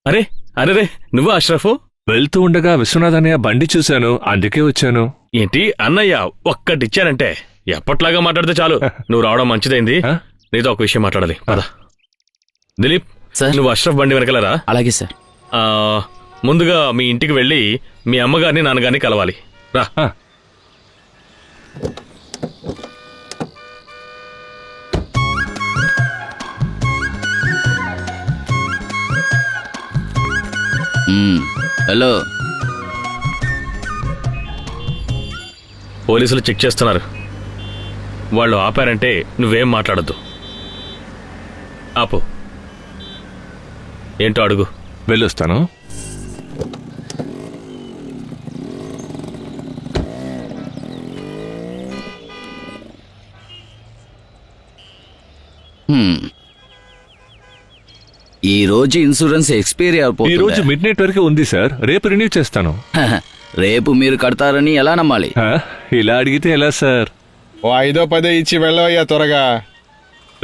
అరే అరే నువ్వు అష్రఫ్? వెళ్తూ ఉండగా విశ్వనాథ్ అన్నయ్య బండి చూశాను, అందుకే వచ్చాను. ఏంటి అన్నయ్య ఒక్కటిచ్చానంటే ఎప్పట్లాగా మాట్లాడితే చాలు. నువ్వు రావడం మంచిదైంది. నీతో ఒక విషయం మాట్లాడాలి. పద. దిలీప్ సార్, నువ్వు అష్రఫ్ బండి వెనకలరా? అలాగే సార్. ముందుగా మీ ఇంటికి వెళ్ళి మీ అమ్మగారిని నాన్నగారిని కలవాలి. రా. హలో. పోలీసులు చెక్ చేస్తున్నారు. వాళ్ళు ఆపారంటే నువ్వేం మాట్లాడద్దు. ఆపు. ఏంటో అడుగు. వెళ్ళొస్తాను. ఈ రోజు ఇన్సూరెన్స్ ఎక్స్పైరీ ఈ అయిపోతుంది. రోజు మిడ్ నైట్ వరకు ఉంది సార్, రేపు రెన్యూ చేస్తాను. రేపు మీరు కడతారని ఎలా నమ్మాలి? ఇలా అడిగితే ఎలా సార్? ఓ 5-10 ఇచ్చి వెళ్ళవయ్యా త్వరగా.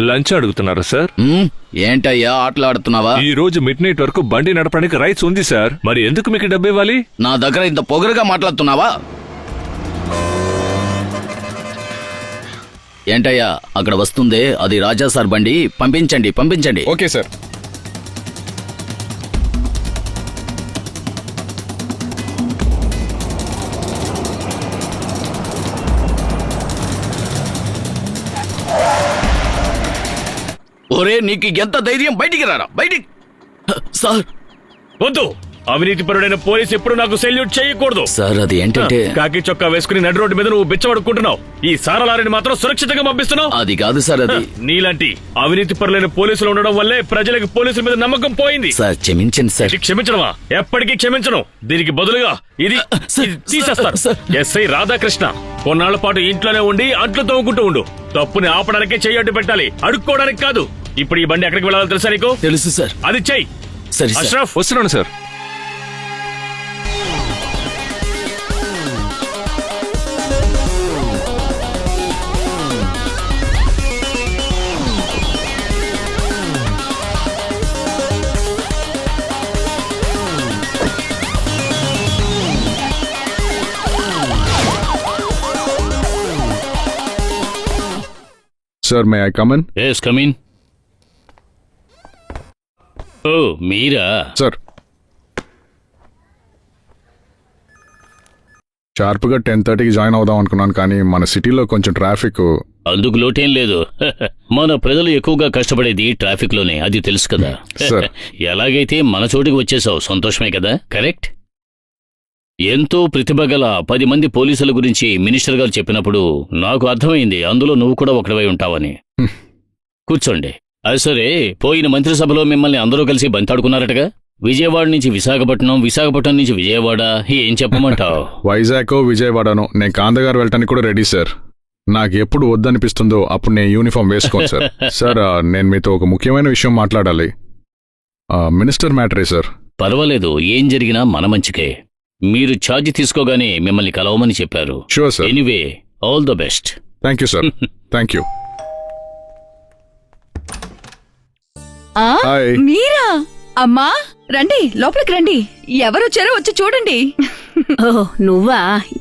లంచ్ అడుగుతున్నారా సార్? ఏంటయ్యా ఆటలాడుతున్నావా? ఈ రోజు మిడ్ నైట్ వరకు బండి నడపడానికి రైట్స్ ఉంది సార్, మరి ఎందుకు మీకు డబ్బు ఇవ్వాలి? నా దగ్గర ఇంత పొగరుగా మాట్లాడుతున్నావా? ఏంటయ్యా అక్కడ వస్తుందే, అది రాజా సార్ బండి. పంపించండి పంపించండి. Okay sir. ఒరే నీకు ఎంత ధైర్యం, బయటికి రారా, బయటికి. సార్ వద్దు. అవినీతిపరుడైన పోలీస్ ఎప్పుడు నాకు సెల్యూట్ చేయకూడదు. సార్ అది ఏంటంటే, కాకి చొక్కా వేసుకుని నడి రోడ్డు మీద నువ్వు బిచ్చబడుకుంటున్నావు. ఈ సారలారిని మాత్రం సురక్షితంగా పంపిస్తున్నావు. అది కాదు సార్, అది నీలాంటి అవినీతిపరులైన పోలీసులు ఉండడం వల్లే ప్రజలకు పోలీసుల మీద నమ్మకం పోయింది. సార్ క్షమించండి సార్. ఇది క్షమించడమా? ఎప్పటికీ క్షమించను. దీనికి బదులుగా ఇది తీసేస్తారు. ఎస్ఐ రాధాకృష్ణ, కొన్నాళ్ల పాటు ఇంట్లోనే ఉండి అంట్లు తవ్వుకుంటూ ఉండు. తప్పుని ఆపడానికే చెయ్యి అడ్డు పెట్టాలి, అడుక్కోవడానికి కాదు. ఇప్పుడు ఈ బండి ఎక్కడికి వెళ్ళాలో తెలుసా నీకు? తెలుసు సార్. అది చెయ్యి. సరే అష్రఫ్ వస్తున్నాను sir. Sir may I come in? Yes come in. ఓ మీరా? సార్ షార్ప్గా 10:30కి జాయిన్ అవుదాం అనుకున్నాను, కానీ మన సిటీలో కొంచెం ట్రాఫిక్. అందుకు లోటేం లేదు. మన ప్రజలు ఎక్కువగా కష్టపడేది ట్రాఫిక్ లోనే, అది తెలుసు కదా. సార్. ఎలాగైతే మన చోటికి వచ్చేసావు, సంతోషమే కదా. కరెక్ట్. ఎంతో ప్రతిభ గల 10 మంది పోలీసుల గురించి మినిస్టర్ గారు చెప్పినప్పుడు నాకు అర్థమైంది, అందులో నువ్వు కూడా ఒకటివై ఉంటావని. కూర్చోండి. అది సరే, పోయిన మంత్రిసభలో మిమ్మల్ని అందరూ కలిసి బంతాడుకున్నారటగా. విజయవాడ నుంచి విశాఖపట్నం, విశాఖపట్నం నుంచి విజయవాడ, ఏం చెప్పమంటావు? వైజాగ్ విజయవాడను నేను కాందగారు వెళ్ళటానికి కూడా రెడీ సార్. నాకు ఎప్పుడు వద్దనిపిస్తుందో అప్పుడు నేను యూనిఫామ్ వేసుకోను సార్. సార్ నేను మీతో ఒక ముఖ్యమైన విషయం మాట్లాడాలి. మినిస్టర్ మ్యాటరే సార్. పర్వాలేదు, ఏం జరిగినా మన మంచికే. మీరు ఛార్జ్ తీసుకోగానే మిమ్మల్ని కలవమని చెప్పారు. Sure sir. Anyway, all the best. Thank you sir. Thank you. Hi. మీరా? అమ్మా రండి, లోపలికి రండి. ఎవరొచ్చారో వచ్చి చూడండి. ఓ నువ్వా?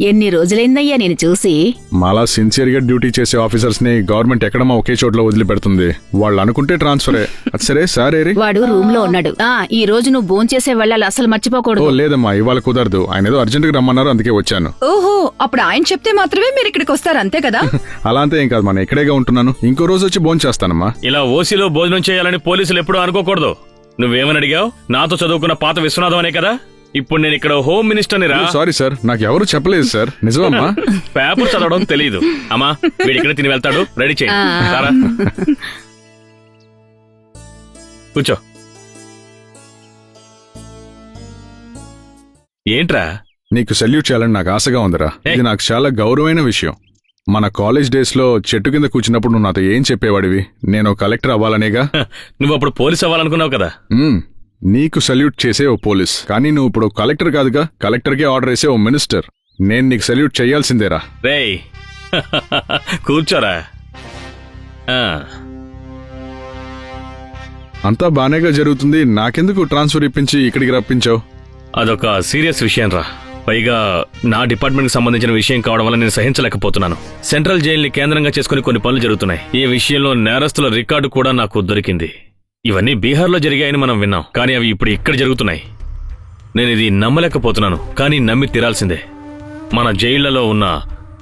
ఎన్ని రోజులైందయ్యా నేను చూసి. మాలా సిన్సియర్ గా డ్యూటీ చేసే ఆఫీసర్స్ ని గవర్నమెంట్ ఎక్కడమ్మా ఒకే చోట్ల వదిలిపెడుతుంది. వాళ్ళు అనుకుంటే ట్రాన్స్ఫరే. అది సరే సార్ ఏరి? వాడు రూమ్ లో ఉన్నాడు. ఈ రోజు నువ్వు భోంచేసే వెళ్ళాలి, అసలు ఓ మర్చిపోకూడదు. లేదమ్మా, ఇవాళ కుదరదు. ఆయన ఏదో అర్జెంట్ గా రమ్మన్నారు, అందుకే వచ్చాను. ఓహో, అప్పుడు ఆయన చెప్తే మాత్రమే మీరు ఇక్కడికి వస్తారు, అంతే కదా? అలా అంతే ఏం కాదు, మన ఇక్కడేగా ఉంటున్నాను. ఇంకో రోజు వచ్చి భోజనం చేస్తానమ్మా. ఇలా ఓసీలో భోజనం చేయాలని పోలీసులు ఎప్పుడూ అనుకోకూడదు. నువ్వేమని అడిగావు? నాతో చదువుకున్న పాత విశ్వనాథం అనే కదా. ఇప్పుడు నేను ఇక్కడ హోమ్ మినిస్టర్ని రా. సారీ సార్, నాకు ఎవరు చెప్పలేదు సార్. నిజమమ్మా? పేపర్ చదవడం తెలీదు. అమ్మా వీడి ఇక్కడ తిని వెళ్తాడు, రెడీ చేయి. సారా కూర్చో. ఏంట్రా? నీకు సెల్యూట్ చేయాలని నాకు ఆశగా ఉందిరా. ఇది నాకు చాలా గౌరవమైన విషయం. మన కాలేజ్ డేస్ లో చెట్టు కింద కూర్చున్నప్పుడు నువ్వు నాతో ఏం చెప్పేవాడివి? నేను కలెక్టర్ అవ్వాలనేగా. నువ్వు అప్పుడు పోలీస్ అవ్వాలనుకున్నావు కదా. నీకు సల్యూట్ చేసే ఓ పోలీస్, కానీ నువ్వు ఇప్పుడు కలెక్టర్ కాదుగా. కలెక్టర్కే ఆర్డర్ వేసే ఓ మినిస్టర్. నేను నీకు సల్యూట్ చేయాల్సిందేరా. రేయ్ కూర్చోరా. అంతా బానేగా జరుగుతుంది, నాకెందుకు ట్రాన్స్ఫర్ ఇప్పించి ఇక్కడికి రప్పించావు? అదొక సీరియస్ విషయం రా. పైగా నా డిపార్ట్మెంట్ కి సంబంధించిన విషయం కావడం వల్ల నేను సహించలేకపోతున్నాను. సెంట్రల్ జైల్ని కేంద్రంగా చేసుకుని కొన్ని పనులు జరుగుతున్నాయి. ఈ విషయంలో నేరస్తుల రికార్డు కూడా నాకు దొరికింది. ఇవన్నీ బీహార్లో జరిగాయని మనం విన్నాం, కానీ అవి ఇప్పుడు ఇక్కడ జరుగుతున్నాయి. నేను ఇది నమ్మలేకపోతున్నాను, కానీ నమ్మి తీరాల్సిందే. మన జైళ్లలో ఉన్న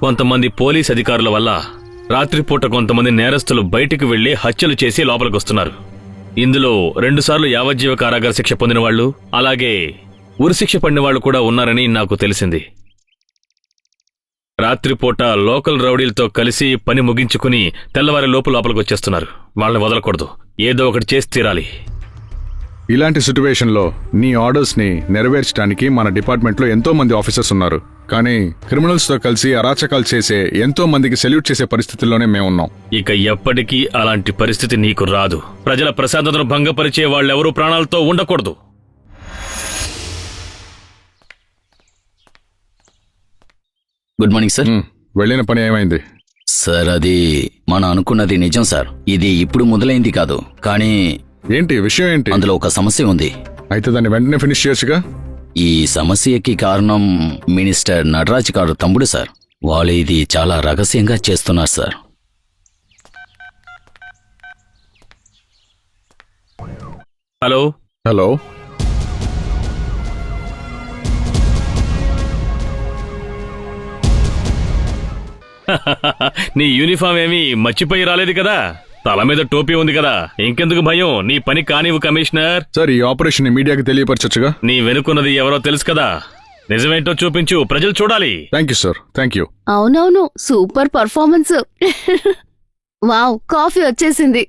కొంతమంది పోలీస్ అధికారుల వల్ల రాత్రిపూట కొంతమంది నేరస్తులు బయటికి వెళ్లి హత్యలు చేసి లోపలికొస్తున్నారు. ఇందులో 2 సార్లు యావజ్జీవ కారాగార శిక్ష పొందిన వాళ్ళు, అలాగే ఉరిశిక్ష పడిన వాళ్ళు కూడా ఉన్నారని నాకు తెలిసింది. రాత్రిపూట లోకల్ రౌడీలతో కలిసి పని ముగించుకుని తెల్లవారి లోపలికి వచ్చేస్తున్నారు. వాళ్ళని వదలకూడదు, ఏదో ఒకటి చేసి తీరాలి. ఇలాంటి సిట్యువేషన్లో నీ ఆర్డర్స్ని నెరవేర్చడానికి మన డిపార్ట్మెంట్లో ఎంతో మంది ఆఫీసర్స్ ఉన్నారు. కానీ క్రిమినల్స్తో కలిసి అరాచకాలు చేసే ఎంతో మందికి సెల్యూట్ చేసే పరిస్థితుల్లోనే మేమున్నాం. ఇక ఎప్పటికీ అలాంటి పరిస్థితి నీకు రాదు. ప్రజల ప్రశాంతతను భంగపరిచే వాళ్ళెవరూ ప్రాణాలతో ఉండకూడదు. Good morning sir. వెళ్ళిన పని ఏమైంది? సార్, అది మనం అనుకున్నది నిజం సార్. ఇది ఇప్పుడు మొదలైంది కాదు, కానీ ఏంటి విషయం ఏంటి? అందులో ఒక సమస్య ఉంది. అయితే దాన్ని వెంటనే ఫినిష్ చేయొచ్చుగా. ఈ సమస్యకి కారణం మినిస్టర్ నటరాజ్ గారు తమ్ముడు సార్. వాళ్ళు ఇది చాలా రహస్యంగా చేస్తున్నారు సార్. హలో హలో, నీ యూనిఫామ్ ఏమీ మర్చిపోయి రాలేదు కదా? తల మీద టోపీ ఉంది కదా, ఇంకెందుకు భయం? నీ పని కానివ్వు కమిషనర్. సార్ ఈ ఆపరేషన్ మీడియాకి తెలియపరచొచ్చుగా. నీ వెనుకున్నది ఎవరో తెలుసు కదా, నిజమేంటో చూపించు, ప్రజలు చూడాలి. Thank you sir, thank you. అవునవును, సూపర్ పర్ఫార్మెన్స్. వావ్, కాఫీ వచ్చేసింది.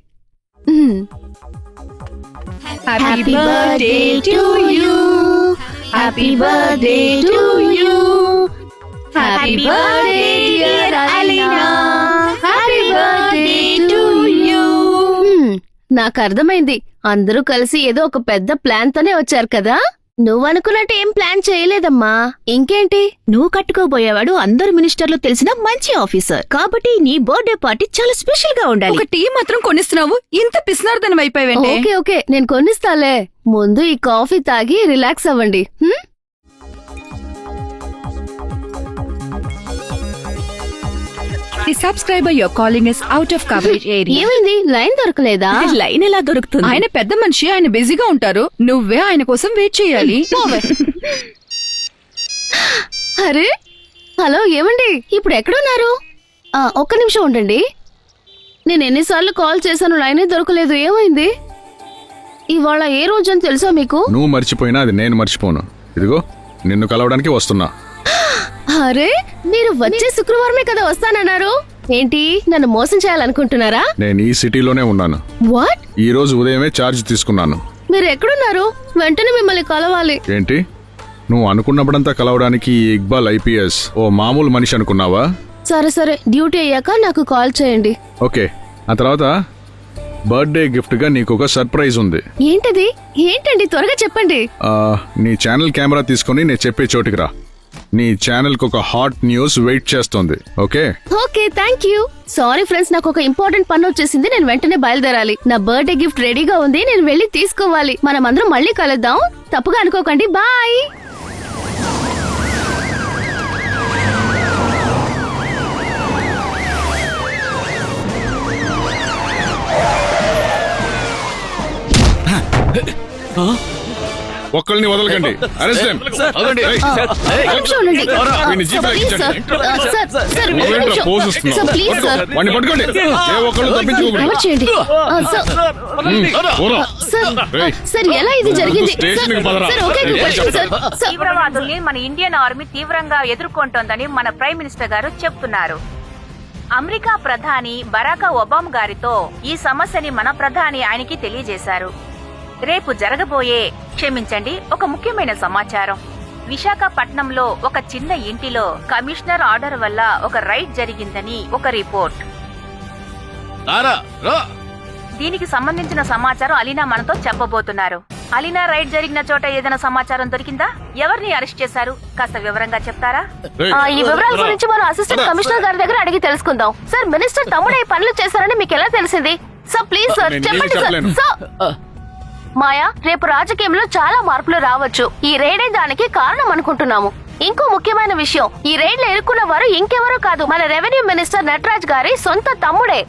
Happy birthday to you, happy birthday to you, happy birthday dear Alina, happy birthday to you. నాకు అర్థమైంది, అందరూ కలిసి ఏదో ఒక పెద్ద ప్లాన్ తోనే వచ్చారు కదా. నువ్వనుకున్నట్టు ఏం ప్లాన్ చేయలేదమ్మా. ఇంకేంటి, నువ్వు కట్టుకోబోయేవాడు అందరు మినిస్టర్లు తెలిసిన మంచి ఆఫీసర్ కాబట్టి నీ బర్త్డే పార్టీ చాలా స్పెషల్ గా ఉండాలి. ఒక టీ మాత్రం కొనిస్తున్నావు, ఇంత పిసినార్దనం అయిపోయావంటే. ఓకే ఓకే, నేను కొనిస్తాలే. ముందు ఈ కాఫీ తాగి రిలాక్స్ అవ్వండి. The subscriber you're calling is out of coverage area. ఏమైంది, లైన్ దొరకలేదా? లైన్ ఎలా దొరుకుతుంది? ఆయన పెద్ద మనిషి, ఆయన బిజీగా ఉంటారు. నువ్వే ఆయన కోసం వెయిట్ చేయాలి. అరే హలో, ఏమండి ఇప్పుడు ఎక్కడున్నారు? ఒక్క నిమిషం ఉండండి. నేను ఎన్నిసార్లు కాల్ చేశాను, లైనే దొరకలేదు. ఏమైంది? ఇవాళ ఏ రోజు అని తెలుసా మీకు? నువ్వు మర్చిపోయినా అది నేను మర్చిపోను. ఇదిగో నిన్ను కలవడానికి వస్తున్నా. అరే, మీరు వచ్చే శుక్రవారమే కదా వస్తానన్నారు. ఏంటి, నన్ను మోసం చేయాలనుకుంటున్నారా? నేను ఈ సిటీలోనే ఉన్నాను. వాట్? ఈ రోజు ఉదయమే ఛార్జ్ తీసుకున్నాను. మీరు ఎక్కడున్నారు? వెంటనే మిమ్మల్ని కలవాలి. ఏంటి, నువ్వు అనుకున్నప్పుడంతా కలవడానికి ఈ ఇక్బాల్ ఐపీఎస్ ఓ మామూలు మనిషి అనుకున్నావా? సరే సరే, డ్యూటీ అయ్యాక నాకు కాల్ చేయండి. ఓకే. ఆ తర్వాత బర్త్డే గిఫ్ట్ గా నీకు ఒక సర్ప్రైజ్ ఉంది. ఏంటది? ఏంటండి, త్వరగా చెప్పండి. నీ ఛానల్ కెమెరా తీసుకుని నేను చెప్పే చోటికి రా. నీ ఛానల్ కు ఒక హాట్ న్యూస్ వెయిట్ చేస్తోంది. Okay okay, thank you. Sorry friends, నాకు ఒక ఇంపార్టెంట్ పని వచ్చేసింది. నేను వెంటనే బయలుదేరాలి. నా బర్త్డే గిఫ్ట్ రెడీగా ఉంది, నేను వెళ్ళి తీసుకోవాలి. మనం అందరం మళ్ళీ కలుద్దాం, తప్పుగా అనుకోకండి. బాయ్. ఒక్కళ్ళని వదలకండి. అరెస్ట్ చేయండి. ఏయ్, ఒక్క నిమిషం ఉండండి. వీడిని జీప్ ప్లీజ్ ఎక్కించండి. సార్, సార్, ఒక్క నువ్వేంట్రా నిమిషం. పోజ్ ఇస్తున్నావు? Sir, please sir. వాడిని పట్టుకోండి. ఏ ఒక్కళ్ళు తప్పించుకోకూడదు. కవర్ చేయండి. సార్, పోరా. సార్, సార్, ఎలా ఇది జరిగింది? స్టేషన్కి పదరా. సార్, ఓకే, కూర్చోండి సార్. సార్, తీవ్రవాదుల్ని మన ఇండియన్ ఆర్మీ తీవ్రంగా ఎదుర్కొంటోందని మన ప్రైమ్ మినిస్టర్ గారు చెప్తున్నారు. అమెరికా ప్రధాని బరాక్ ఒబామా గారితో ఈ సమస్యని మన ప్రధాని ఆయనకి తెలియజేశారు. రేపు జరగబోయే ఒక ముఖ్యమైన సమాచారం. విశాఖపట్నంలో ఒక చిన్న ఇంటిలో కమిషనర్ ఆర్డర్ వల్ల ఒక రైడ్ జరిగిందని ఒక రిపోర్ట్. దీనికి సంబంధించిన సమాచారం అలీనా మనతో చెప్పబోతున్నారు. అలీనా, రైడ్ జరిగిన చోట ఏదైనా సమాచారం దొరికిందా? ఎవరిని అరెస్ట్ చేశారు? కాస్త వివరంగా చెప్తారా? ఈ వివరాల గురించి మనం అసిస్టెంట్ కమిషనర్ గారి దగ్గర అడిగి తెలుసుకుందాం. సార్, మినిస్టర్ తమ్ముడు ఈ పనులు చేశారని మీకు ఎలా తెలిసింది? సార్, ప్లీజ్ సార్, నేను చెప్పండి చెప్పలేను. సార్. మాయా, రేపు రాజకీయంలో చాలా మార్పులు రావచ్చు. ఈ రైడే దానికి కారణం అనుకుంటున్నాము. ఇంకో ముఖ్యమైన విషయం, ఈ రైడ్ లో ఇరుక్కున్న వారు ఇంకెవరూ కాదు, మన రెవెన్యూ మినిస్టర్ నటరాజ్ గారి సొంత తమ్ముడే.